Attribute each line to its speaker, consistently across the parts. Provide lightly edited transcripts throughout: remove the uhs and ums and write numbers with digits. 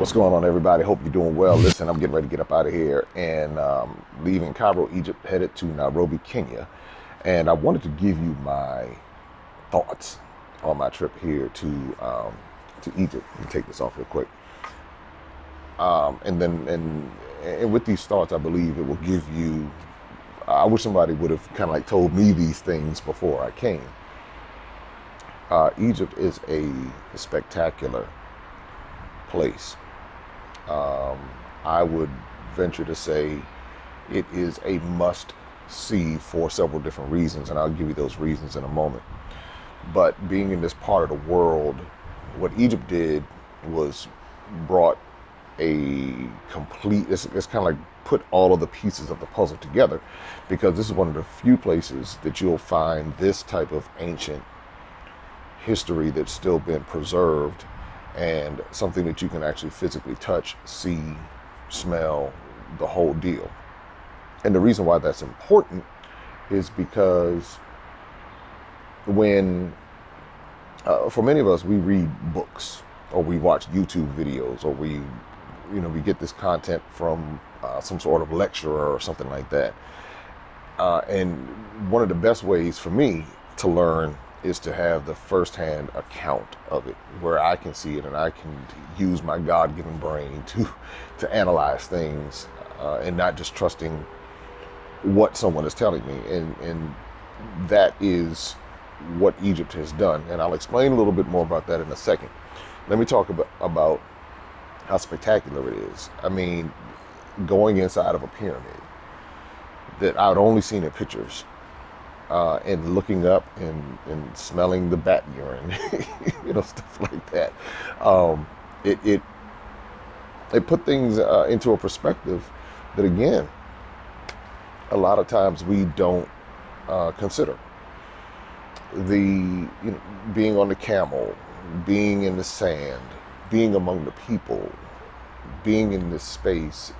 Speaker 1: What's going on, everybody? Hope you're doing well. Listen, I'm getting ready to get up out of here and leaving Cairo, Egypt, headed to Nairobi, Kenya. And I wanted to give you my thoughts on my trip here to Egypt. Let me take this off real quick. And with these thoughts, I believe it will give you. I wish somebody would have kind of like told me these things before I came. Egypt is a spectacular place. I would venture to say it is a must see for several different reasons, and I'll give you those reasons in a moment. But being in this part of the world, what Egypt did was brought a complete, it's kind of like put all of the pieces of the puzzle together, because this is one of the few places that you'll find this type of ancient history that's still been preserved, and something that you can actually physically touch, see, smell, the whole deal. And the reason why that's important is because when, for many of us, we read books or we watch YouTube videos, or we get this content from some sort of lecturer or something like that. And one of the best ways for me to learn is to have the firsthand account of it, where I can see it and I can use my God-given brain to analyze things, and not just trusting what someone is telling me. And that is what Egypt has done. And I'll explain a little bit more about that in a second. Let me talk about how spectacular it is. I mean, going inside of a pyramid that I'd only seen in pictures, and looking up and smelling the bat urine, stuff like that. It put things into a perspective that, again, a lot of times we don't consider. Being on the camel, being in the sand, being among the people, being in this space.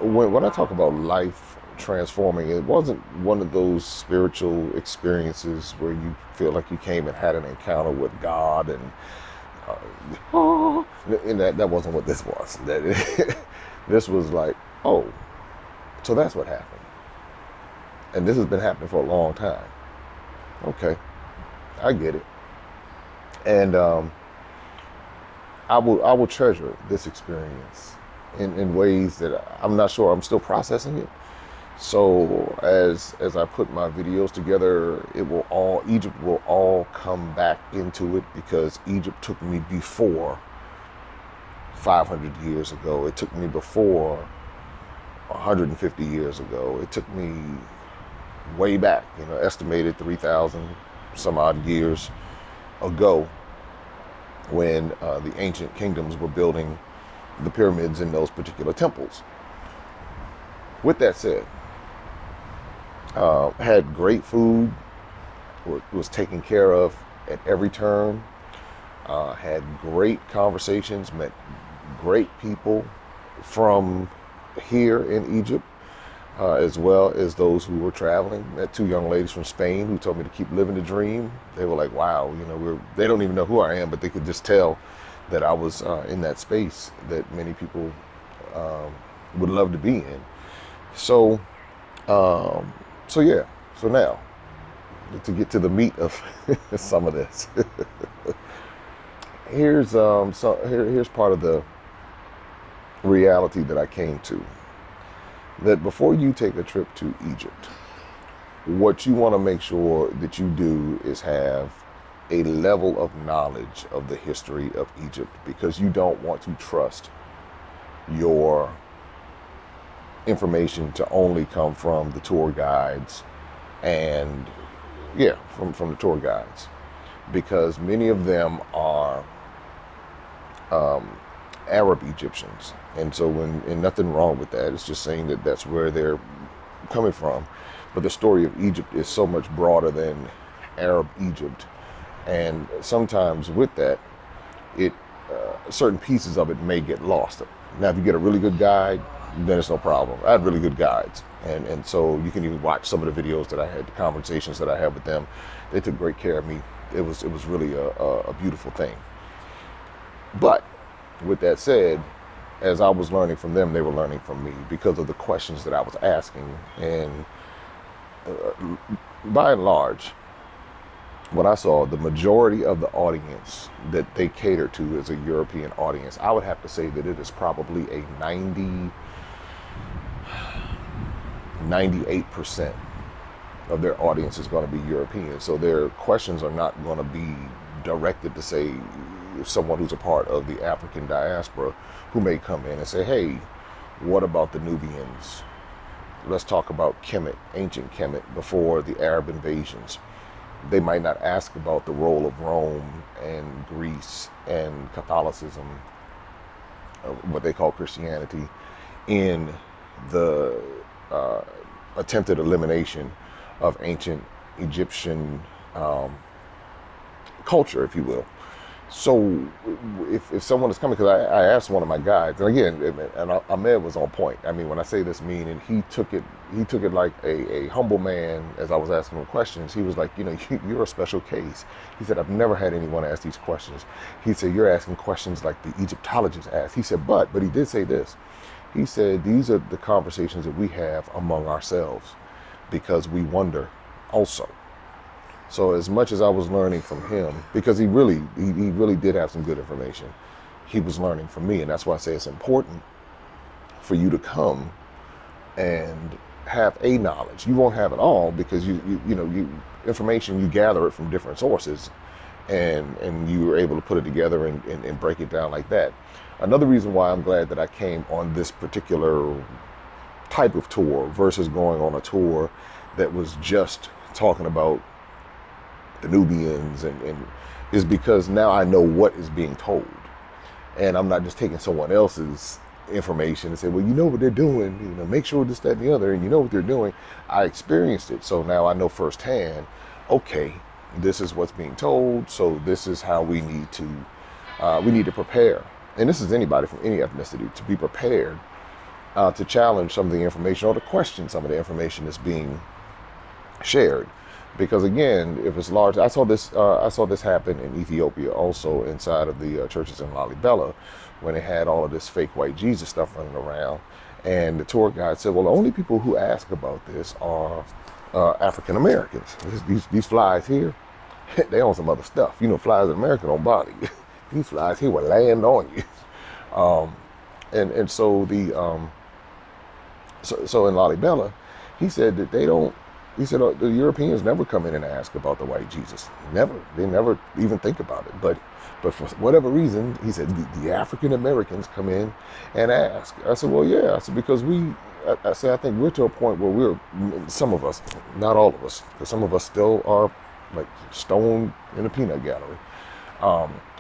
Speaker 1: When I talk about life transforming, it wasn't one of those spiritual experiences where you feel like you came and had an encounter with God, and that wasn't what this was. This was like, oh, so that's what happened, and this has been happening for a long time. Okay, I get it. And I will treasure this experience in ways that I'm not sure. I'm still processing it. So as I put my videos together, Egypt will all come back into it, because Egypt took me before 500 years ago. It took me before 150 years ago. It took me way back, estimated 3,000 some odd years ago, when the ancient kingdoms were building the pyramids in those particular temples. With that said, had great food, was taken care of at every turn, had great conversations, met great people from here in Egypt, as well as those who were traveling. Met two young ladies from Spain who told me to keep living the dream. They were like, wow, they don't even know who I am, but they could just tell that I was in that space that many people would love to be in. So now, to get to the meat of some of this, here's part of the reality that I came to. That before you take a trip to Egypt, what you want to make sure that you do is have a level of knowledge of the history of Egypt, because you don't want to trust your information to only come from the tour guides, and from the tour guides, because many of them are Arab Egyptians. And so and nothing wrong with that. It's just saying that that's where they're coming from. But the story of Egypt is so much broader than Arab Egypt. And sometimes with that, certain pieces of it may get lost. Now, if you get a really good guide, then it's no problem. I had really good guides. And so you can even watch some of the videos that I had, the conversations that I had with them. They took great care of me. It was really a beautiful thing. But With that said, as I was learning from them, they were learning from me because of the questions that I was asking. And by and large, what I saw, the majority of the audience that they cater to is a European audience. I would have to say that it is probably a 98% of their audience is going to be European. So their questions are not going to be directed to, say, someone who's a part of the African diaspora who may come in and say, hey, what about the Nubians? Let's talk about Kemet, ancient Kemet, before the Arab invasions. They might not ask about the role of Rome and Greece and Catholicism, what they call Christianity, in the attempted elimination of ancient Egyptian culture, if you will. So if someone is coming, because I asked one of my guides, and again, and Ahmed was on point. I mean, when I say this, meaning he took it like a humble man. As I was asking him questions, he was like, you're a special case. He said, I've never had anyone ask these questions. He said, you're asking questions like the Egyptologists ask. He said, but he did say this. He said, these are the conversations that we have among ourselves because we wonder also. So as much as I was learning from him, because he really did have some good information, he was learning from me. And that's why I say it's important for you to come and have a knowledge. You won't have it all because you information, you gather it from different sources, and you were able to put it together and break it down like that. Another reason why I'm glad that I came on this particular type of tour versus going on a tour that was just talking about the Nubians and is because now I know what is being told, and I'm not just taking someone else's information and say, well, you know what they're doing, make sure this, that, and the other, and you know what they're doing. I experienced it, so now I know firsthand, okay, this is what's being told, so this is how we need to prepare. And this is anybody from any ethnicity, to be prepared to challenge some of the information or to question some of the information that's being shared. Because again, if it's large, I saw this happen in Ethiopia also, inside of the churches in Lalibela, when they had all of this fake white Jesus stuff running around. And the tour guide said, well, the only people who ask about this are African Americans. These flies here, they own some other stuff. Flies in America don't bother you. These flies here will land on you. And so so in Lalibela, he said that he said the Europeans never come in and ask about the white Jesus. Never. They never even think about it. But for whatever reason, he said the African Americans come in and ask. I said, well, yeah. I said, because I think we're to a point where some of us, not all of us, because some of us still are like stone in a peanut gallery.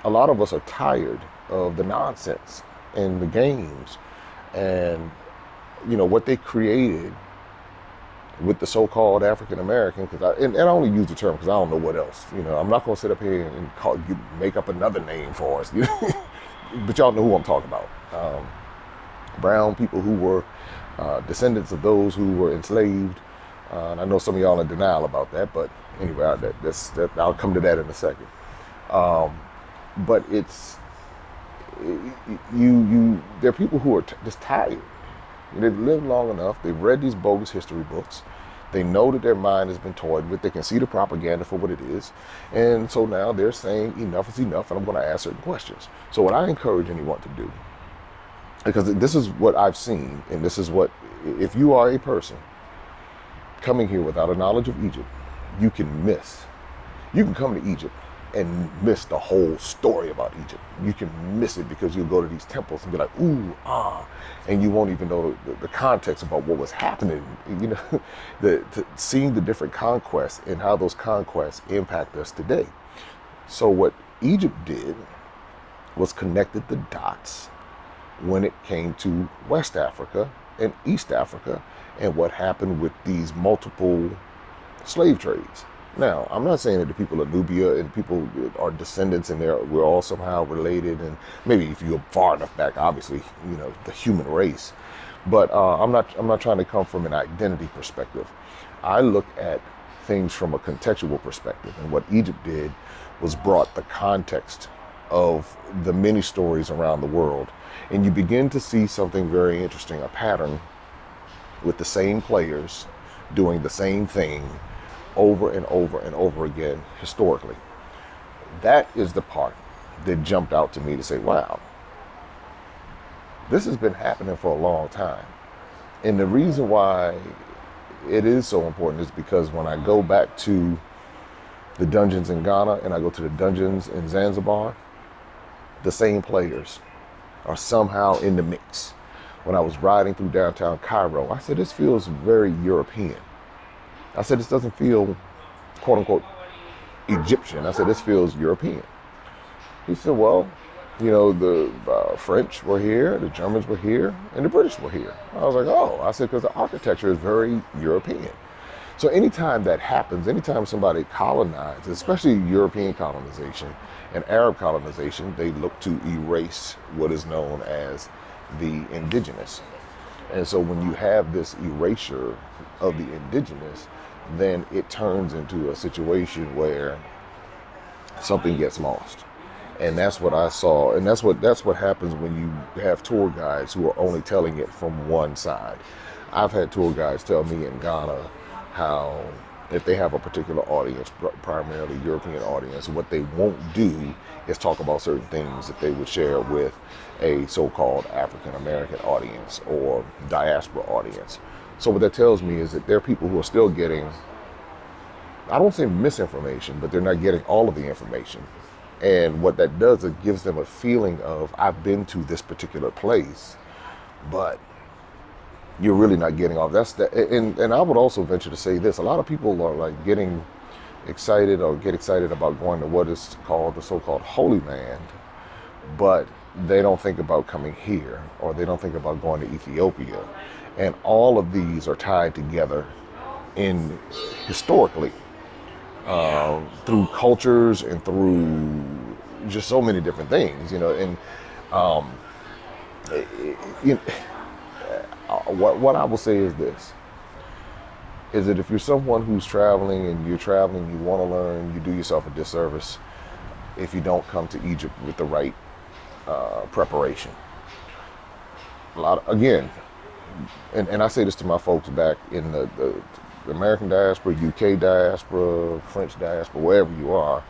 Speaker 1: A lot of us are tired of the nonsense and the games and, what they created with the so-called African American, and I only use the term because I don't know what else. I'm not going to sit up here and make up another name for us. But y'all know who I'm talking about. Brown people who were descendants of those who were enslaved. And I know some of y'all are in denial about that, but anyway, I'll come to that in a second. But there are people who are just tired. They've lived long enough. They've read these bogus history books. They know that their mind has been toyed with. They can see the propaganda for what it is. And so now they're saying enough is enough, and I'm going to ask certain questions. So what I encourage anyone to do, because this is what I've seen, and this is what, if you are a person coming here without a knowledge of Egypt, you can come to Egypt and miss the whole story about Egypt. You can miss it because you'll go to these temples and be like, ooh, and you won't even know the context about what was happening. Seeing the different conquests and how those conquests impact us today. So what Egypt did was connected the dots when it came to West Africa and East Africa and what happened with these multiple slave trades. Now, I'm not saying that the people of Nubia and people are descendants and we're all somehow related, and maybe if you're far enough back, obviously, the human race. But I'm not trying to come from an identity perspective. I look at things from a contextual perspective, and what Egypt did was brought the context of the many stories around the world. And you begin to see something very interesting, a pattern with the same players doing the same thing over and over and over again historically. That is the part that jumped out to me to say, wow, this has been happening for a long time. And the reason why it is so important is because when I go back to the dungeons in Ghana and I go to the dungeons in Zanzibar, the same players are somehow in the mix. When I was riding through downtown Cairo, I said, this feels very European. I said, this doesn't feel, quote unquote, Egyptian. I said, this feels European. He said, well, you know, the French were here, the Germans were here, and the British were here. I was like, oh, I said, because the architecture is very European. So anytime that happens, anytime somebody colonizes, especially European colonization and Arab colonization, they look to erase what is known as the indigenous. And so when you have this erasure of the indigenous, then it turns into a situation where something gets lost. And that's what I saw. And that's what happens when you have tour guides who are only telling it from one side. I've had tour guides tell me in Ghana how if they have a particular audience, primarily European audience, what they won't do is talk about certain things that they would share with a so-called African American audience or diaspora audience. So what that tells me is that there are people who are still getting, I don't say misinformation, but they're not getting all of the information. And what that does, it gives them a feeling of, I've been to this particular place, but you're really not getting all that's that. And I would also venture to say this: a lot of people are like getting excited or get excited about going to what is called the so-called Holy Land, but they don't think about coming here, or they don't think about going to Ethiopia. And all of these are tied together in historically through cultures and through just so many different things, you know. And you know, what I will say is this: is that if you're someone who's traveling and you're traveling, you want to learn, you do yourself a disservice if you don't come to Egypt with the right preparation. Again, and I say this to my folks back in the American diaspora, UK diaspora, French diaspora, wherever you are,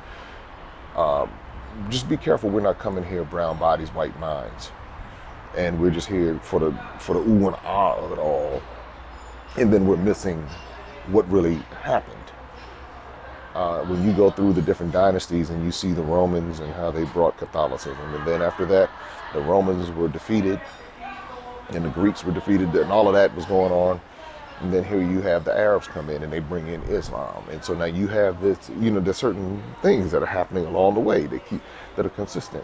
Speaker 1: just be careful. We're not coming here brown bodies, white minds, and we're just here for the ooh and ah of it all, and then we're missing what really happened. When you go through the different dynasties and you see the Romans and how they brought Catholicism, and then after that, the Romans were defeated, and the Greeks were defeated, and all of that was going on. And then here you have the Arabs come in and they bring in Islam. And so now you have this, you know, there's certain things that are happening along the way that are consistent.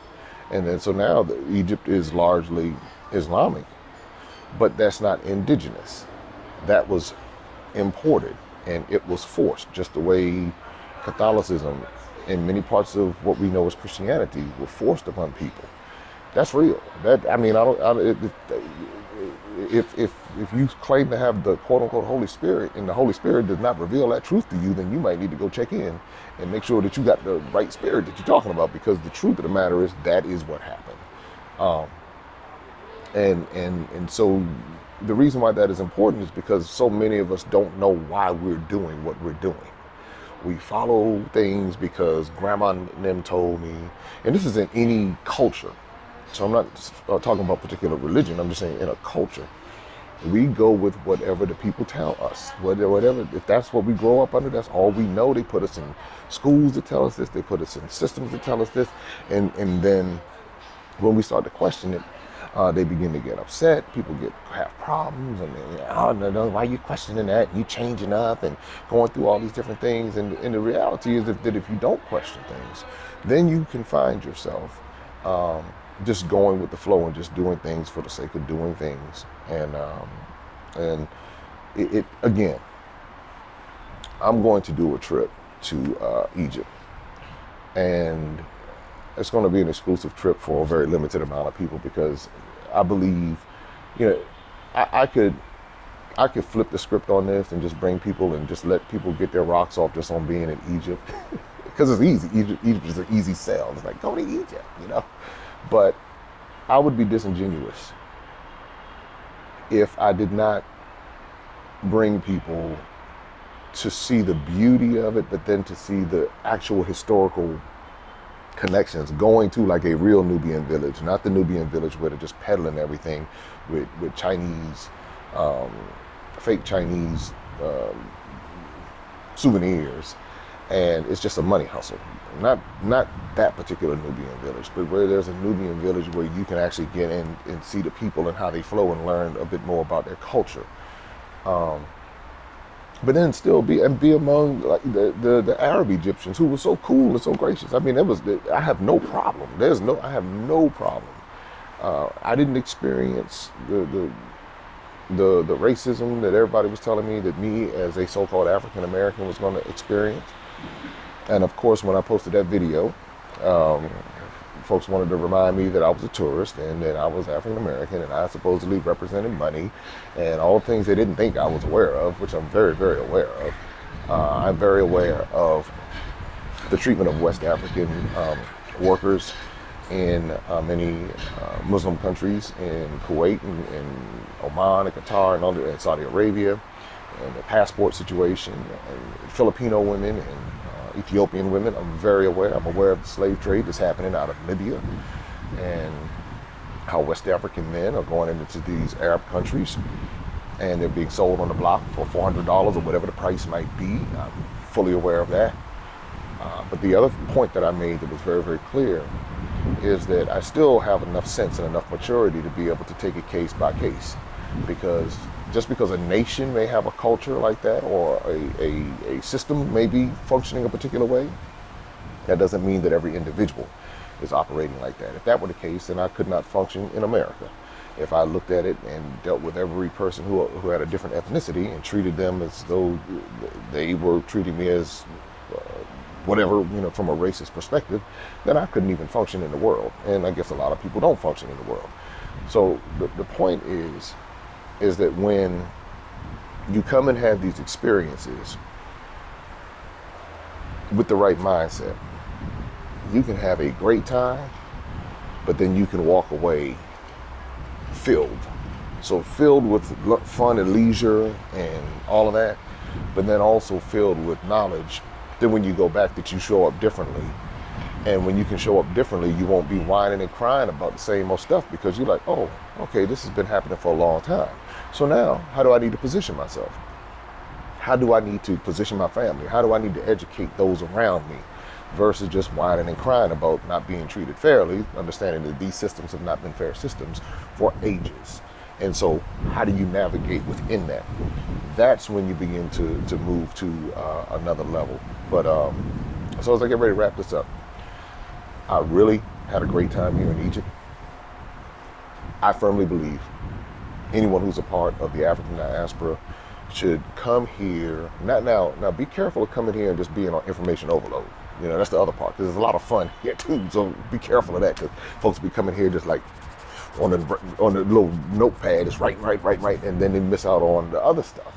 Speaker 1: And then so now Egypt is largely Islamic, but that's not indigenous. That was imported and it was forced, just the way Catholicism and many parts of what we know as Christianity were forced upon people. That's real. That, I mean, if you claim to have the quote unquote Holy Spirit and the Holy Spirit does not reveal that truth to you, then you might need to go check in and make sure that you got the right spirit that you're talking about, because the truth of the matter is that is what happened. And so the reason why that is important is because so many of us don't know why we're doing what we're doing. We follow things because grandma and them told me, and this is in any culture. So I'm not talking about particular religion. I'm just saying in a culture, we go with whatever the people tell us. Whatever, if that's what we grow up under, that's all we know. They put us in schools to tell us this. They put us in systems to tell us this. And then when we start to question it, they begin to get upset. People have problems, and oh no, why are you questioning that? You changing up and going through all these different things. And the reality is that if you don't question things, then you can find yourself just going with the flow and just doing things for the sake of doing things. And it again, I'm going to do a trip to Egypt, and it's going to be an exclusive trip for a very limited amount of people, because I believe, you know, I could flip the script on this and just bring people and just let people get their rocks off just on being in Egypt. because it's easy. Egypt is an easy sell. It's like, go to Egypt, But I would be disingenuous if I did not bring people to see the beauty of it, but then to see the actual historical connections, going to like a real Nubian village, not the Nubian village where they're just peddling everything with Chinese, fake Chinese souvenirs, and it's just a money hustle. Not that particular Nubian village, but where there's a Nubian village where you can actually get in and see the people and how they flow and learn a bit more about their culture. But then still be among like the Arab Egyptians who were so cool and so gracious. I mean, I have no problem. I have no problem. I didn't experience the racism that everybody was telling me that me as a so-called African American was going to experience. And of course, when I posted that video, folks wanted to remind me that I was a tourist and that I was African American and I supposedly represented money and all things they didn't think I was aware of, which I'm very, very aware of. I'm very aware of the treatment of West African workers in many Muslim countries, in Kuwait and Oman and Qatar and Saudi Arabia, and the passport situation, and Filipino women and Ethiopian women. I'm very aware. I'm aware of the slave trade that's happening out of Libya and how West African men are going into these Arab countries and they're being sold on the block for $400 or whatever the price might be. I'm fully aware of that. But the other point that I made that was very, very clear is that I still have enough sense and enough maturity to be able to take it case by case, because just because a nation may have a culture like that or a system may be functioning a particular way, that doesn't mean that every individual is operating like that. If that were the case, then I could not function in America. If I looked at it and dealt with every person who had a different ethnicity and treated them as though they were treating me as whatever, from a racist perspective, then I couldn't even function in the world. And I guess a lot of people don't function in the world. So the point is that when you come and have these experiences with the right mindset, you can have a great time, but then you can walk away filled. So filled with fun and leisure and all of that, but then also filled with knowledge. Then when you go back, that you show up differently. And when you can show up differently, you won't be whining and crying about the same old stuff, because you're like, oh, okay, this has been happening for a long time. So now, how do I need to position myself? How do I need to position my family? How do I need to educate those around me? Versus just whining and crying about not being treated fairly, understanding that these systems have not been fair systems for ages. And so how do you navigate within that? That's when you begin to move to another level. But so as I get ready to wrap this up, I really had a great time here in Egypt. I firmly believe anyone who's a part of the African diaspora should come here. Now be careful of coming here and just being on information overload. That's the other part, because there's a lot of fun here too. So be careful of that, because folks be coming here just like on the little notepad, it's right, and then they miss out on the other stuff.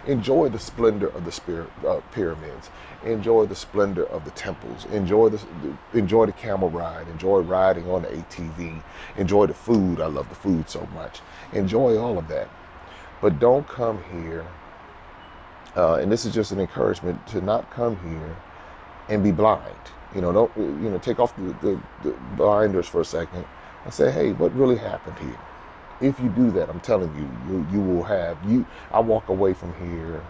Speaker 1: Enjoy the splendor of the pyramids. Enjoy the splendor of the temples. Enjoy the camel ride. Enjoy riding on the ATV. Enjoy the food. I love the food so much. Enjoy all of that, but don't come here. And this is just an encouragement to not come here and be blind. Don't take off the blinders for a second and say, hey, what really happened here? If you do that, I'm telling you will have I walk away from here.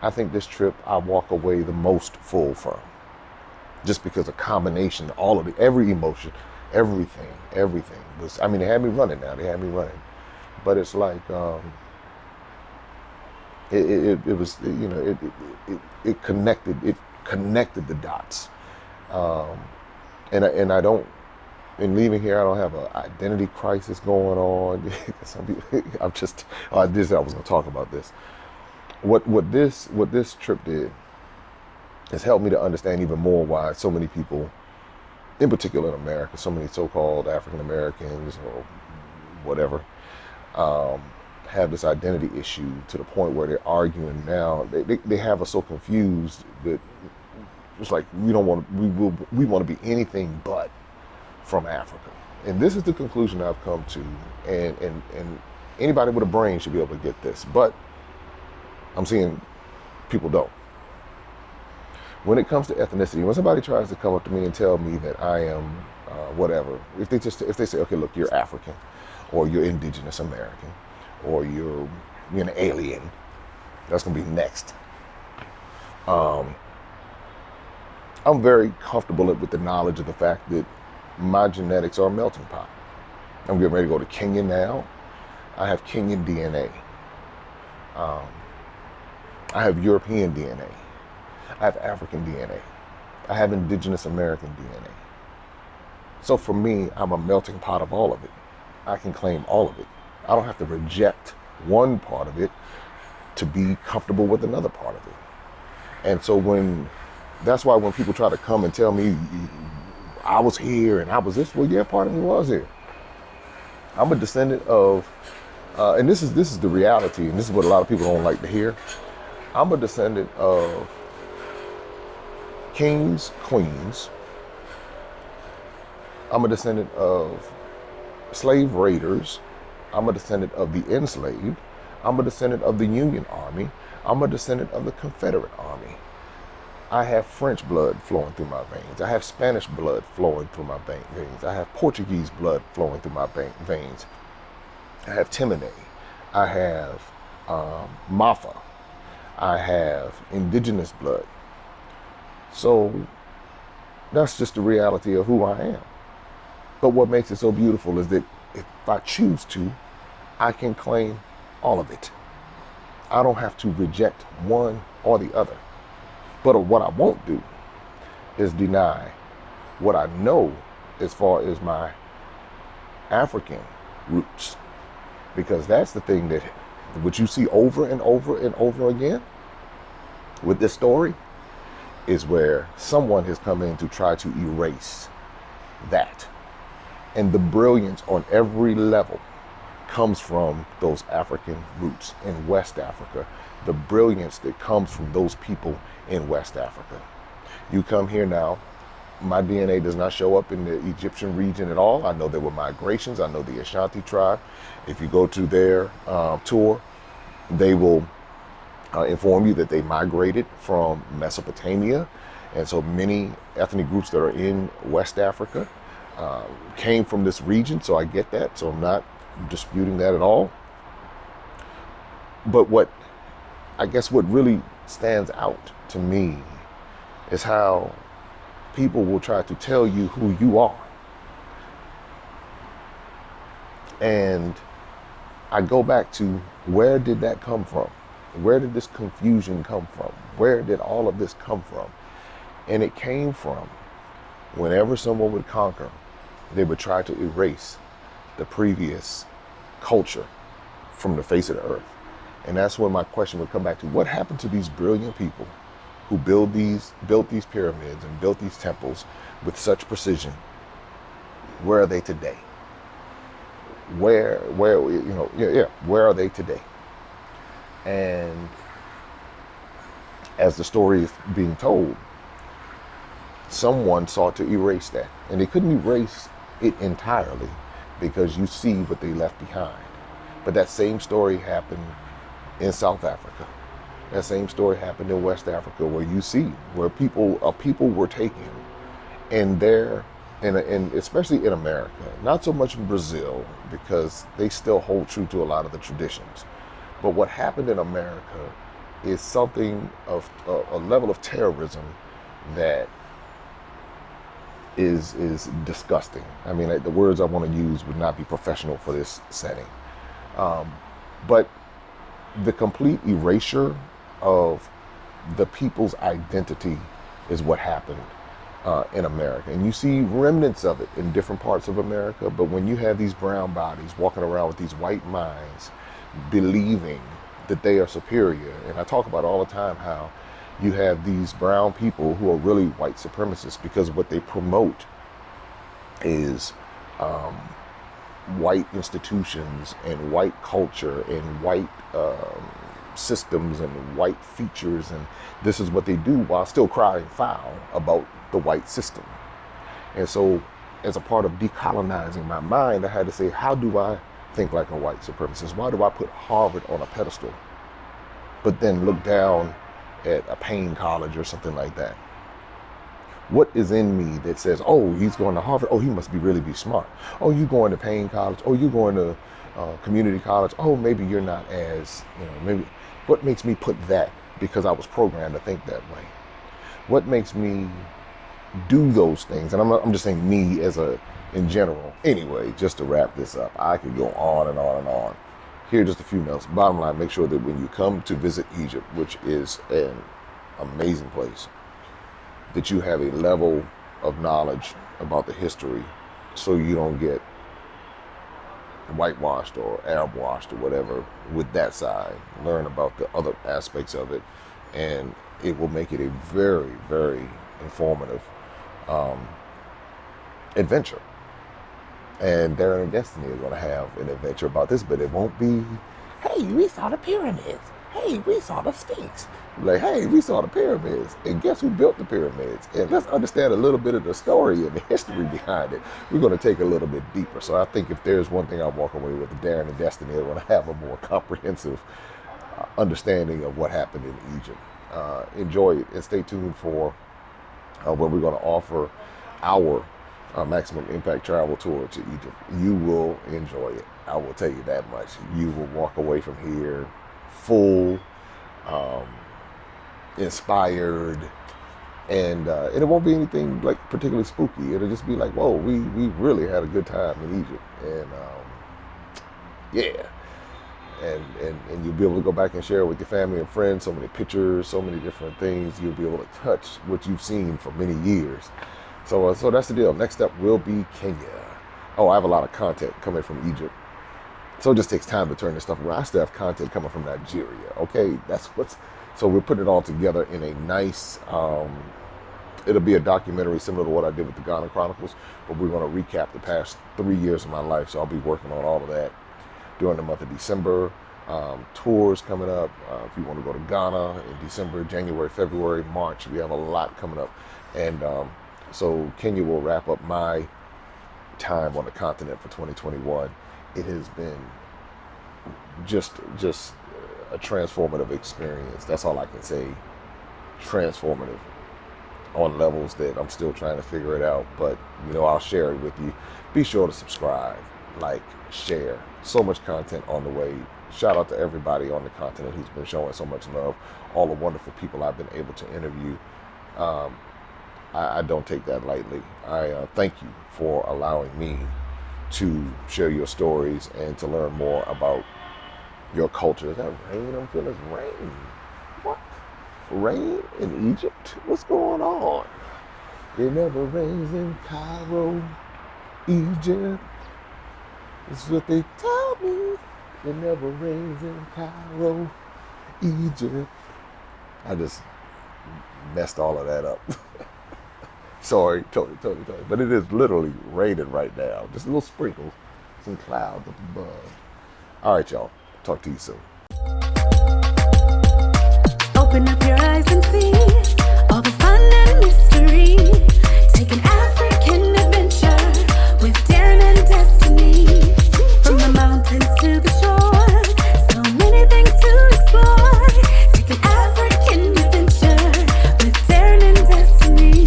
Speaker 1: I think this trip I walk away the most full from, just because a combination, every emotion, everything was. I mean, they had me running. But it's like it was, it connected the dots, and I don't. In leaving here, I don't have an identity crisis going on. Some people, I was going to talk about this. What this trip did has helped me to understand even more why so many people, in particular in America, so many so-called African Americans or whatever, have this identity issue to the point where they're arguing now. They have us so confused that It's like we want to be anything but from Africa. And this is the conclusion I've come to. And anybody with a brain should be able to get this. But I'm seeing people don't. When it comes to ethnicity, when somebody tries to come up to me and tell me that I am whatever, if they say, okay, look, you're African, or you're Indigenous American, or you're an alien, that's gonna be next. I'm very comfortable with the knowledge of the fact that my genetics are a melting pot. I'm getting ready to go to Kenya now. I have Kenyan DNA. I have European DNA. I have African DNA. I have Indigenous American DNA. So for me, I'm a melting pot of all of it. I can claim all of it. I don't have to reject one part of it to be comfortable with another part of it. And so that's why when people try to come and tell me I was here and I was this, well, yeah, part of me was here. I'm a descendant of, and this is the reality, and this is what a lot of people don't like to hear. I'm a descendant of kings, queens. I'm a descendant of slave raiders. I'm a descendant of the enslaved. I'm a descendant of the Union Army. I'm a descendant of the Confederate Army. I have French blood flowing through my veins. I have Spanish blood flowing through my veins. I have Portuguese blood flowing through my veins. I have Timone. I have Mafa. I have indigenous blood. So that's just the reality of who I am. But what makes it so beautiful is that if I choose to, I can claim all of it. I don't have to reject one or the other. But what I won't do is deny what I know as far as my African roots. Because that's the thing that what you see over and over and over again with this story is where someone has come in to try to erase that. And the brilliance on every level comes from those African roots in West Africa. The brilliance that comes from those people in West Africa. You come here now, my DNA does not show up in the Egyptian region at all. I know there were migrations. I know the Ashanti tribe. If you go to their tour, they will inform you that they migrated from Mesopotamia. And so many ethnic groups that are in West Africa came from this region. So I get that. So I'm not disputing that at all. But what really stands out to me is how people will try to tell you who you are. And I go back to, where did that come from? Where did this confusion come from? Where did all of this come from? And it came from whenever someone would conquer, they would try to erase the previous culture from the face of the earth. And that's when my question would come back to, what happened to these brilliant people who built these pyramids and built these temples with such precision? Where are they today? Where are they today? And as the story is being told, someone sought to erase that. And they couldn't erase it entirely because you see what they left behind. But that same story happened in South Africa. That same story happened in West Africa, where you see where people were taken, and especially in America, not so much in Brazil because they still hold true to a lot of the traditions. But what happened in America is something of a level of terrorism that is disgusting. I mean, the words I want to use would not be professional for this setting. But the complete erasure of the people's identity is what happened in America. And you see remnants of it in different parts of America. But when you have these brown bodies walking around with these white minds, believing that they are superior, and I talk about all the time how you have these brown people who are really white supremacists, because what they promote is white institutions and white culture and white systems and white features, and this is what they do while still crying foul about the white system. And so as a part of decolonizing my mind, I had to say, how do I think like a white supremacist? Why do I put Harvard on a pedestal, but then look down at a Payne College or something like that? What is in me that says, oh, he's going to Harvard, oh, he must really be smart. Oh, you going to Payne College, oh, you going to community college, oh, maybe you're not as, maybe. What makes me put that? Because I was programmed to think that way. What makes me do those things? And I'm just saying me in general. Anyway, just to wrap this up, I could go on and on and on. Here are just a few notes. Bottom line, make sure that when you come to visit Egypt, which is an amazing place, that you have a level of knowledge about the history so you don't get whitewashed or Arab washed or whatever with that side. Learn about the other aspects of it, and it will make it a very, very informative adventure. And Darren and Destiny are going to have an adventure about this, but it won't be, hey, we saw the pyramids. Hey, we saw the Sphinx. Like, hey, we saw the pyramids. And guess who built the pyramids? And let's understand a little bit of the story and the history behind it. We're going to take a little bit deeper. So I think if there's one thing I walk away with, Darren and Destiny are going to have a more comprehensive understanding of what happened in Egypt. Enjoy it and stay tuned for when we're going to offer our maximum impact travel tour to Egypt. You will enjoy it. I will tell you that much. You will walk away from here full, inspired, and it won't be anything like particularly spooky. It'll just be like, whoa, we really had a good time in Egypt, and and you'll be able to go back and share with your family and friends so many pictures, so many different things. You'll be able to touch what you've seen for many years. So that's the deal. Next up will be Kenya. Oh, I have a lot of content coming from Egypt. So it just takes time to turn this stuff around. I still have content coming from Nigeria. Okay, so we're putting it all together in a nice, it'll be a documentary similar to what I did with the Ghana Chronicles, but we're going to recap the past 3 years of my life. So I'll be working on all of that during the month of December. Tours coming up. If you want to go to Ghana in December, January, February, March, we have a lot coming up. And so Kenya will wrap up my time on the continent for 2021. It has been just a transformative experience. That's all I can say. Transformative on levels that I'm still trying to figure it out. But, I'll share it with you. Be sure to subscribe, like, share. So much content on the way. Shout out to everybody on the continent who's been showing so much love. All the wonderful people I've been able to interview. I don't take that lightly. I thank you for allowing me to share your stories and to learn more about your culture. Is that rain? I'm feeling rain. What? Rain in Egypt? What's going on? It never rains in Cairo, Egypt. It's what they tell me. It never rains in Cairo, Egypt. I just messed all of that up. Sorry, totally. But it is literally raining right now. Just little sprinkles, some clouds up above. All right, y'all. Talk to you soon.
Speaker 2: Open up your eyes and see all the fun and mystery. Take an African adventure with Darren and Destiny. From the mountains to the shore, so many things to explore. Take an African adventure with Darren and Destiny.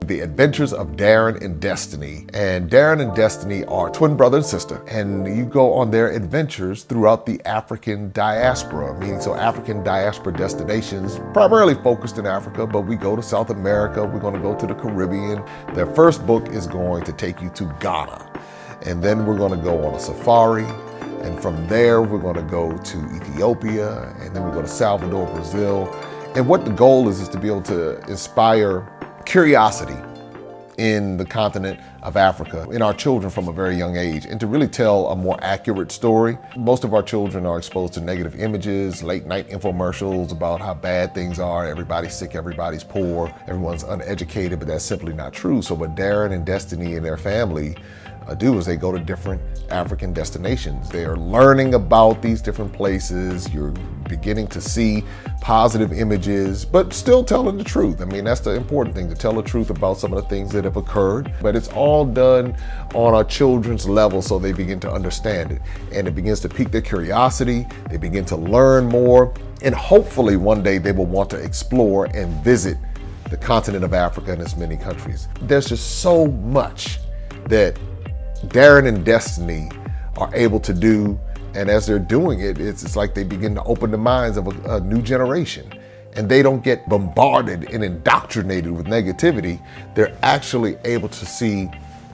Speaker 1: The Adventures of Darren and Destiny. And Darren and Destiny are twin brother and sister, and you go on their adventures throughout the African diaspora, meaning so African diaspora destinations, primarily focused in Africa, but we go to South America, we're going to go to the Caribbean. Their first book is going to take you to Ghana, and then we're going to go on a safari, and from there we're going to go to Ethiopia, and then we go to Salvador, Brazil. And what the goal is to be able to inspire curiosity in the continent of Africa, in our children from a very young age, and to really tell a more accurate story. Most of our children are exposed to negative images, late night infomercials about how bad things are, everybody's sick, everybody's poor, everyone's uneducated, but that's simply not true. So what Darren and Destiny and their family do is they go to different African destinations. They are learning about these different places. You're beginning to see positive images, but still telling the truth. I mean, that's the important thing, to tell the truth about some of the things that have occurred. But it's all done on our children's level so they begin to understand it. And it begins to pique their curiosity. They begin to learn more. And hopefully one day they will want to explore and visit the continent of Africa and its many countries. There's just so much that Darren and Destiny are able to do, and as they're doing it, it's like they begin to open the minds of a new generation, and they don't get bombarded and indoctrinated with negativity. They're actually able to see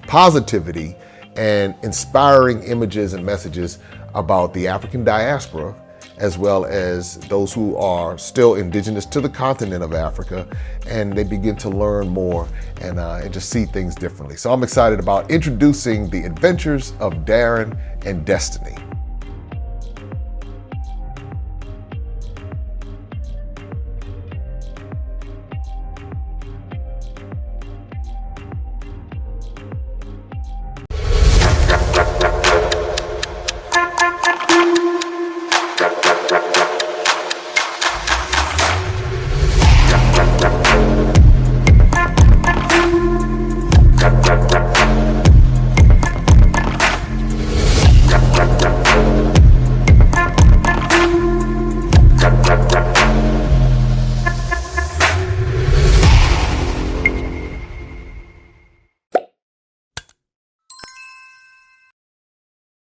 Speaker 1: positivity and inspiring images and messages about the African diaspora, as well as those who are still indigenous to the continent of Africa, and they begin to learn more and just see things differently. So I'm excited about introducing the adventures of Darren and Destiny.